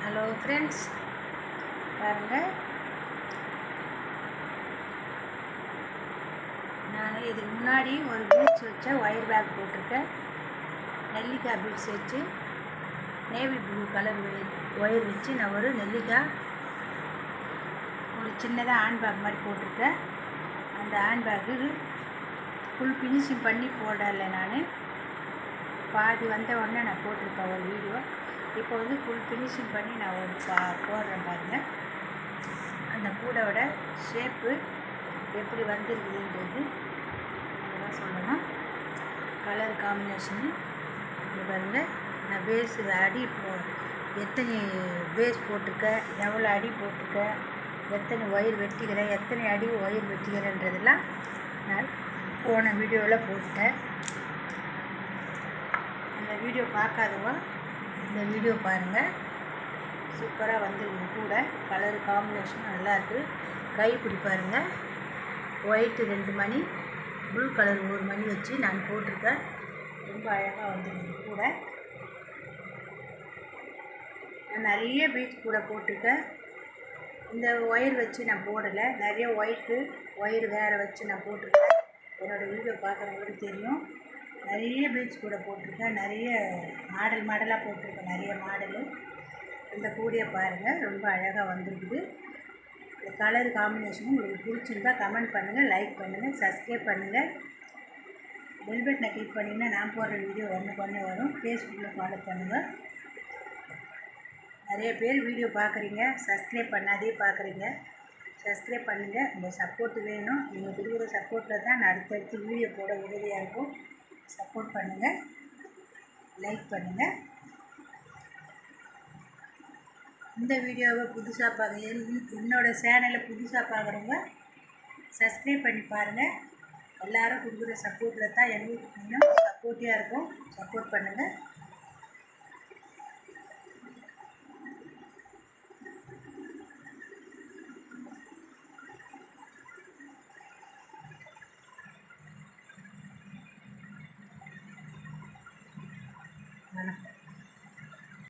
Hello friends, பாருங்கள். நான் இதுக்கு முன்னாடி ஒரு பீட்ஸ் வச்ச ஒயர் பேக் போட்டிருக்கேன். நெல்லிக்காய் பீட்ஸ் வச்சு நேவி ப்ளூ கலர் ஒயர் வச்சு நான் ஒரு நெல்லிக்காய் ஒரு சின்னதாக ஹேண்ட் பேக் மாதிரி போட்டிருக்கேன். அந்த ஹேண்ட் பேக்கு ஃபுல் ஃபினிஷிங் பண்ணி போடலை. நான் பாதி வந்த உடனே நான் போட்டிருப்பேன் ஒரு வீடியோ. இப்போ வந்து ஃபுல் ஃபினிஷிங் பண்ணி நான் ஒரு போடுறேன் பாருங்கள். அந்த கூடோட ஷேப்பு எப்படி வந்திருக்குதுன்றது இதெல்லாம் சொல்லணும். கலர் காம்பினேஷனு இது பாருங்கள். நான் பேஸ் அடி எத்தனை பேஸ் போட்டிருக்கேன், எவ்வளோ அடி போட்டிருக்கேன், எத்தனை ஒயர் வெட்டிக்கிறேன், எத்தனை அடி ஒயர் வெட்டிக்கிறேன்றதெல்லாம் நான் போன வீடியோவில் போட்டேன். அந்த வீடியோ பார்க்காதவங்க இந்த வீடியோ பாருங்கள். சூப்பராக வந்துருக்கு. கூட கலர் காம்பினேஷனும் நல்லாயிருக்கு. கைப்பிடி பாருங்கள். ஒயிட்டு 2 மணி, ப்ளூ கலர் 1 மணி வச்சு நான் போட்டிருக்கேன். ரொம்ப அழகாக வந்துருக்கு. கூட நான் நிறைய பீட்ஸ் கூட போட்டிருக்கேன். இந்த ஒயர் வச்சு நான் போடலை. நிறைய ஒயிட்டு ஒயர் வேறு வச்சு நான் போட்டிருக்கேன். என்னோடய வீடியோ பார்க்குறவங்களுக்கு தெரியும். நிறைய பீட்ஸ் கூட போட்டிருக்கேன். நிறைய மாடலாக போட்டிருக்கேன். நிறைய மாடலு. இந்த கூடையை பாருங்கள். ரொம்ப அழகாக வந்துருக்குது. இந்த கலர் காம்பினேஷனும் உங்களுக்கு பிடிச்சிருந்தா கமெண்ட் பண்ணுங்கள், லைக் பண்ணுங்கள், சப்ஸ்கிரைப் பண்ணுங்கள். பெல் பட்டனை கிளிக் பண்ணிங்கன்னா நான் போடுற வீடியோ ஒன்று வரும். ஃபேஸ்புக்கில் ஃபாலோ பண்ணுங்கள். நிறைய பேர் வீடியோ பார்க்குறீங்க, சப்ஸ்கிரைப் பண்ணாதே பார்க்குறீங்க. சப்ஸ்கிரைப் பண்ணுங்கள். உங்கள் சப்போர்ட் வேணும். நீங்கள் கொடுக்குற சப்போர்ட்டில் தான் நான் அடுத்தடுத்து வீடியோ போட உதவியாக இருக்கும். சப்போர்ட் பண்ணுங்கள், லைக் பண்ணுங்கள். இந்த வீடியோவை புதுசாக என்னோடய சேனலை புதுசாக பார்க்குறவங்க சப்ஸ்கிரைப் பண்ணி பாருங்கள். எல்லோரும் கொடுக்குற சப்போர்ட்டில் தான் எங்களுக்கு இன்னும் சப்போர்ட்டிவாக இருக்கும். சப்போர்ட் பண்ணுங்கள். வணக்கம்.